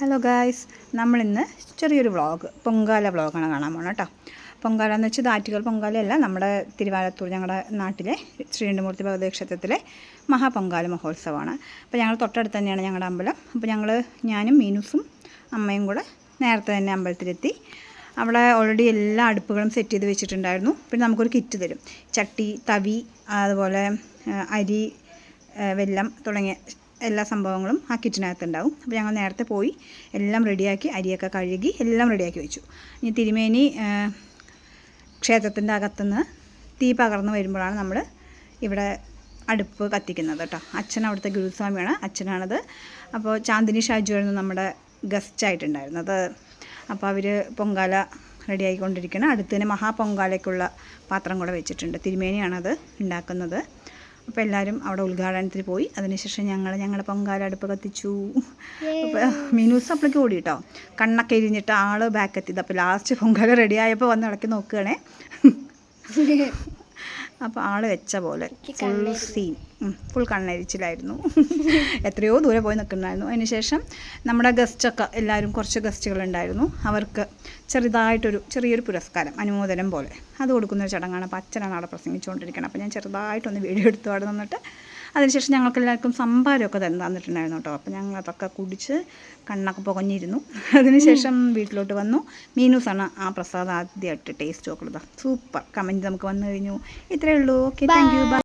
Hello guys, നമ്മളിന്ന് ചെറിയൊരു vlog Pongala വ്ളോഗാണ് കാണാൻ പോകുന്നത് കേട്ടോ. പൊങ്കാല എന്ന് വെച്ചാൽ ആറ്റുകാൽ പൊങ്കാലയല്ല, നമ്മുടെ തിരുവാലത്തൂർ ഞങ്ങളുടെ നാട്ടിലെ ശ്രീകണ്ഠമൂർത്തി ഭഗവതി ക്ഷേത്രത്തിലെ മഹാപൊങ്കാല മഹോത്സവമാണ്. അപ്പോൾ ഞങ്ങൾ തൊട്ടടുത്ത് തന്നെയാണ് ഞങ്ങളുടെ അമ്പലം. അപ്പോൾ ഞാനും മീനൂസും അമ്മയും കൂടെ നേരത്തെ തന്നെ അമ്പലത്തിലെത്തി. അവിടെ ഓൾറെഡി എല്ലാ അടുപ്പുകളും സെറ്റ് ചെയ്ത് വെച്ചിട്ടുണ്ടായിരുന്നു. പിന്നെ നമുക്കൊരു കിറ്റ് തരും, ചട്ടി, തവി, അതുപോലെ അരി, വെല്ലം തുടങ്ങിയ എല്ലാ സംഭവങ്ങളും ആ കിറ്റിനകത്തുണ്ടാവും. അപ്പോൾ ഞങ്ങൾ നേരത്തെ പോയി എല്ലാം റെഡിയാക്കി, അരിയൊക്കെ കഴുകി എല്ലാം റെഡിയാക്കി വെച്ചു. ഇനി തിരുമേനി ക്ഷേത്രത്തിൻ്റെ അകത്തുനിന്ന് തീ പകർന്ന് വരുമ്പോഴാണ് നമ്മൾ ഇവിടെ അടുപ്പ് കത്തിക്കുന്നത് കേട്ടോ. അച്ഛൻ അവിടുത്തെ ഗുരുസ്വാമിയാണ്, അച്ഛനാണത്. അപ്പോൾ ചാന്ദിനി ഷാജുവായിരുന്നു നമ്മുടെ ഗസ്റ്റായിട്ടുണ്ടായിരുന്നത്. അപ്പോൾ അവർ പൊങ്കാല റെഡിയായിക്കൊണ്ടിരിക്കണം. അടുത്ത് തന്നെ മഹാപൊങ്കാലയ്ക്കുള്ള പാത്രം കൂടെ വെച്ചിട്ടുണ്ട്. തിരുമേനിയാണത് ഉണ്ടാക്കുന്നത്. അപ്പോൾ എല്ലാവരും അവിടെ ഉദ്ഘാടനത്തിൽ പോയി. അതിനുശേഷം ഞങ്ങളുടെ പൊങ്കാല അടുപ്പ് കത്തിച്ചു. അപ്പോൾ മീനൂസ് അപ്പോഴേക്ക് ഓടി കേട്ടോ, കണ്ണൊക്കെ എരിഞ്ഞിട്ട് ആൾ ബാക്ക് എത്തിയത്. അപ്പോൾ ലാസ്റ്റ് പൊങ്കാല റെഡി ആയപ്പോൾ വന്ന് ഇളക്കി നോക്കുകയാണേ. അപ്പോൾ ആൾ വെച്ച പോലെ ഫുൾ കണ്ണരിച്ചിലായിരുന്നു. എത്രയോ ദൂരെ പോയി നിൽക്കുന്നുണ്ടായിരുന്നു. അതിനുശേഷം നമ്മുടെ ഗസ്റ്റൊക്കെ എല്ലാവരും, കുറച്ച് ഗസ്റ്റുകളുണ്ടായിരുന്നു. അവർക്ക് ചെറിയൊരു പുരസ്കാരം, അനുമോദനം പോലെ അത് കൊടുക്കുന്നൊരു ചടങ്ങാണ്. അപ്പോൾ അച്ഛനാണ് അവിടെ പ്രസംഗിച്ചുകൊണ്ടിരിക്കുന്നത്. അപ്പോൾ ഞാൻ ചെറുതായിട്ടൊന്ന് വീഡിയോ എടുത്തു അവിടെ നിന്നിട്ട്. അതിനുശേഷം ഞങ്ങൾക്ക് എല്ലാവർക്കും സംഭാരമൊക്കെ തന്നിട്ടുണ്ടായിരുന്നു കേട്ടോ. അപ്പോൾ ഞങ്ങൾ അതൊക്കെ കുടിച്ച് കണ്ണൊക്കെ പുകഞ്ഞിരുന്നു. അതിനുശേഷം വീട്ടിലോട്ട് വന്നു. മീനൂസാണ് ആ പ്രസാദം ആദ്യമായിട്ട് ടേസ്റ്റ് നോക്കുന്നത്. സൂപ്പർ കമൻറ്റ് നമുക്ക് വന്നു കഴിഞ്ഞു. ഇത്രയേ ഉള്ളൂ. Okay, thank you, by.